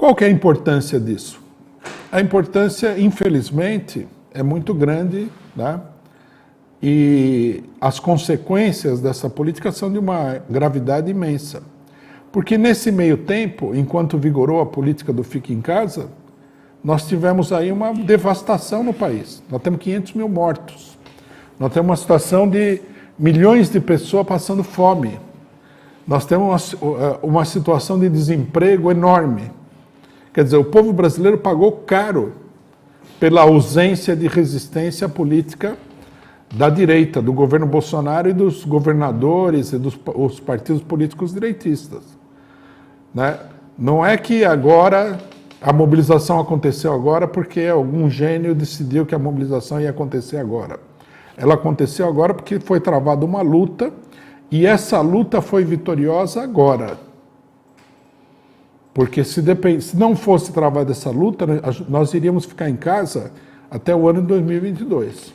Qual que é a importância disso? A importância, infelizmente, é muito grande, né? E as consequências dessa política são de uma gravidade imensa. Porque nesse meio tempo, enquanto vigorou a política do fique em casa, nós tivemos aí uma devastação no país. Nós temos 500 mil mortos. Nós temos uma situação de milhões de pessoas passando fome. Nós temos uma situação de desemprego enorme. Quer dizer, o povo brasileiro pagou caro pela ausência de resistência política da direita, do governo Bolsonaro e dos governadores e dos partidos políticos direitistas. Né? Não é que agora a mobilização aconteceu agora porque algum gênio decidiu que a mobilização ia acontecer agora. Ela aconteceu agora porque foi travada uma luta e essa luta foi vitoriosa agora. Porque se não fosse travada essa luta, nós iríamos ficar em casa até o ano de 2022.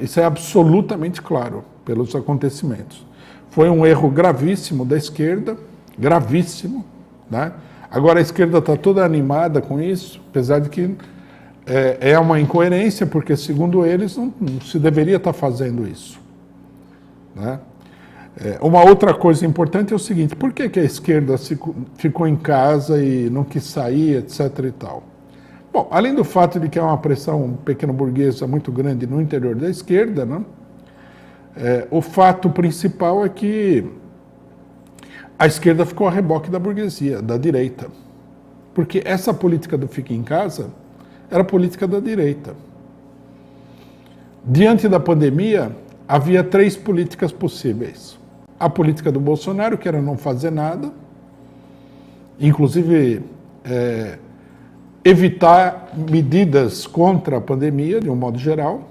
Isso é absolutamente claro pelos acontecimentos. Foi um erro gravíssimo da esquerda, gravíssimo. Né? Agora a esquerda está toda animada com isso, apesar de que é uma incoerência, porque segundo eles não se deveria estar fazendo isso. Né? Uma outra coisa importante é o seguinte, por que a esquerda ficou em casa e não quis sair, etc. e tal? Bom, além do fato de que há uma pressão pequeno-burguesa muito grande no interior da esquerda, né? O fato principal é que a esquerda ficou a reboque da burguesia, da direita. Porque essa política do fique em casa era a política da direita. Diante da pandemia, havia 3 políticas possíveis. A política do Bolsonaro, que era não fazer nada, inclusive evitar medidas contra a pandemia, de um modo geral.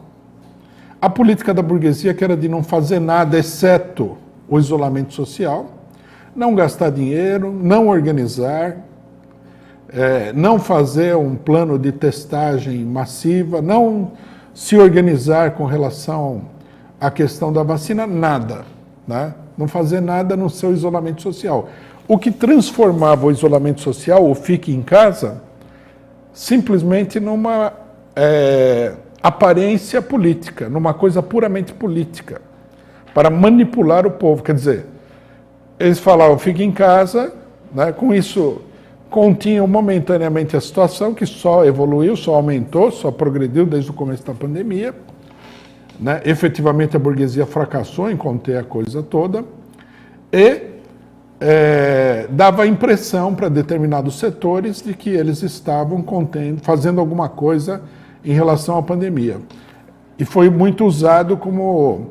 A política da burguesia, que era de não fazer nada, exceto o isolamento social, não gastar dinheiro, não organizar, não fazer um plano de testagem massiva, não se organizar com relação à questão da vacina, nada, né? Não fazer nada no seu isolamento social. O que transformava o isolamento social, o fique em casa, simplesmente numa aparência política, numa coisa puramente política, para manipular o povo. Quer dizer, eles falavam, fique em casa, né? Com isso continham momentaneamente a situação, que só evoluiu, só aumentou, só progrediu desde o começo da pandemia. Né? Efetivamente a burguesia fracassou em conter a coisa toda e dava a impressão para determinados setores de que eles estavam fazendo alguma coisa em relação à pandemia. E foi muito usado como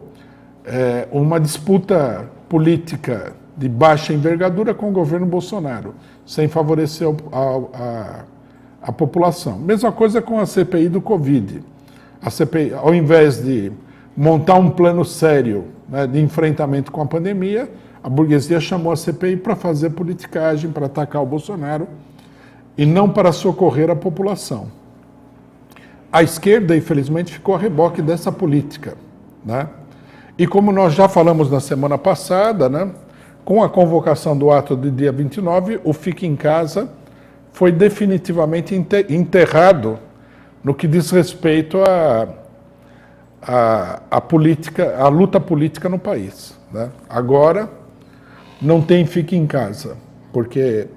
uma disputa política de baixa envergadura com o governo Bolsonaro, sem favorecer a população. Mesma coisa com a CPI do Covid. A CPI, ao invés de montar um plano sério, né, de enfrentamento com a pandemia, a burguesia chamou a CPI para fazer politicagem, para atacar o Bolsonaro, e não para socorrer a população. A esquerda, infelizmente, ficou a reboque dessa política. Né? E como nós já falamos na semana passada, né, com a convocação do ato do dia 29, o Fique em Casa foi definitivamente enterrado no que diz respeito à política, à luta política no país. Né? Agora, não tem fique em casa, porque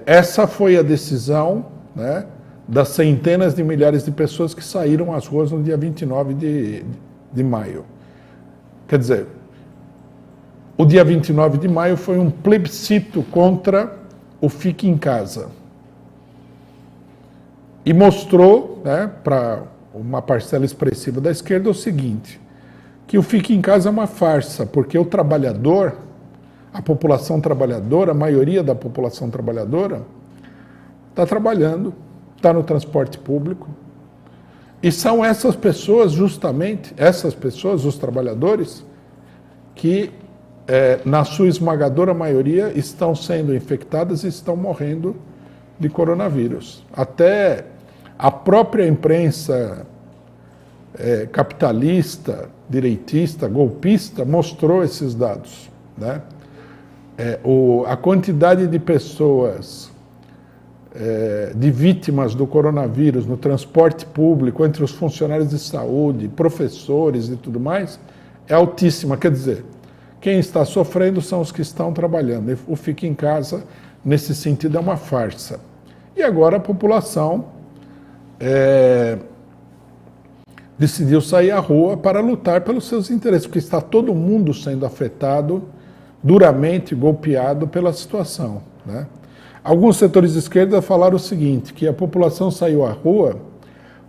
essa foi a decisão, né, das centenas de milhares de pessoas que saíram às ruas no dia 29 de maio. Quer dizer, o dia 29 de maio foi um plebiscito contra o fique em casa. E mostrou, né, para uma parcela expressiva da esquerda o seguinte, que o fique em casa é uma farsa, porque o trabalhador, a população trabalhadora, a maioria da população trabalhadora, está trabalhando, está no transporte público, e são essas pessoas, justamente, essas pessoas, os trabalhadores, que, na sua esmagadora maioria, estão sendo infectadas e estão morrendo de coronavírus. Até a própria imprensa capitalista, direitista, golpista, mostrou esses dados. Né? A quantidade de pessoas de vítimas do coronavírus no transporte público, entre os funcionários de saúde, professores e tudo mais, é altíssima. Quer dizer, quem está sofrendo são os que estão trabalhando. O Fique em Casa, nesse sentido, é uma farsa. E agora a população decidiu sair à rua para lutar pelos seus interesses, porque está todo mundo sendo afetado, duramente golpeado pela situação, né? Alguns setores de esquerda falaram o seguinte, que a população saiu à rua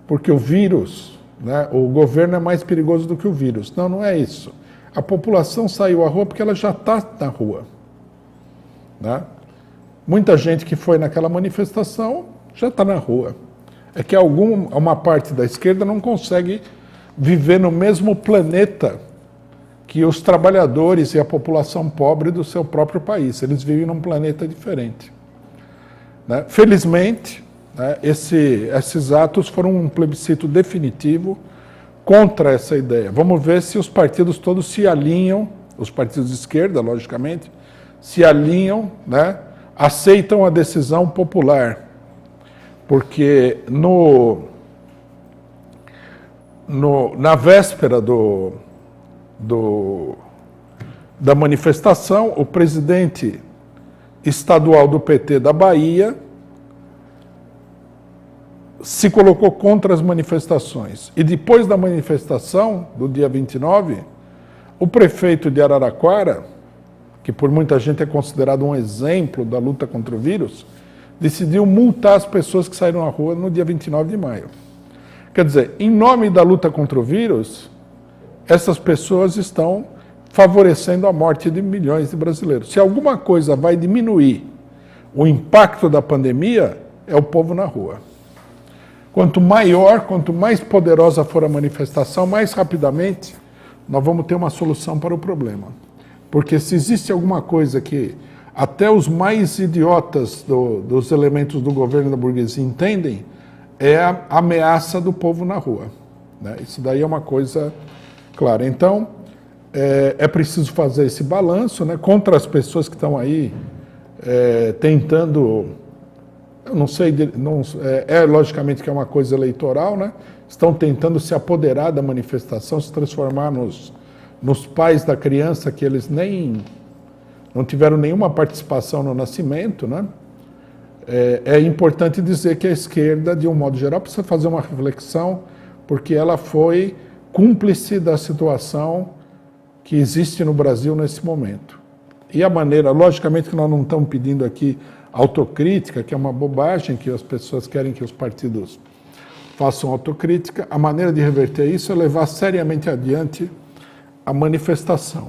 porque o vírus, né, o governo é mais perigoso do que o vírus. Não, não é isso. A população saiu à rua porque ela já está na rua, né? Muita gente que foi naquela manifestação já está na rua. É que uma parte da esquerda não consegue viver no mesmo planeta que os trabalhadores e a população pobre do seu próprio país. Eles vivem num planeta diferente, né? Felizmente, né, esses atos foram um plebiscito definitivo contra essa ideia. Vamos ver se os partidos todos se alinham, os partidos de esquerda, logicamente, se alinham, né, aceitam a decisão popular. Porque na véspera da manifestação, o presidente estadual do PT da Bahia se colocou contra as manifestações. E depois da manifestação, do dia 29, o prefeito de Araraquara, que por muita gente é considerado um exemplo da luta contra o vírus, decidiu multar as pessoas que saíram à rua no dia 29 de maio. Quer dizer, em nome da luta contra o vírus, essas pessoas estão favorecendo a morte de milhões de brasileiros. Se alguma coisa vai diminuir o impacto da pandemia, é o povo na rua. Quanto maior, quanto mais poderosa for a manifestação, mais rapidamente nós vamos ter uma solução para o problema. Porque se existe alguma coisa que até os mais idiotas dos elementos do governo da burguesia entendem, é a ameaça do povo na rua, né? Isso daí é uma coisa clara. Então, é preciso fazer esse balanço, né, contra as pessoas que estão aí tentando, eu não sei, logicamente que é uma coisa eleitoral, né? Estão tentando se apoderar da manifestação, se transformar nos pais da criança, que eles não tiveram nenhuma participação no nascimento, né? É importante dizer que a esquerda, de um modo geral, precisa fazer uma reflexão, porque ela foi cúmplice da situação que existe no Brasil nesse momento. E a maneira, logicamente que nós não estamos pedindo aqui autocrítica, que é uma bobagem, que as pessoas querem que os partidos façam autocrítica, a maneira de reverter isso é levar seriamente adiante a manifestação.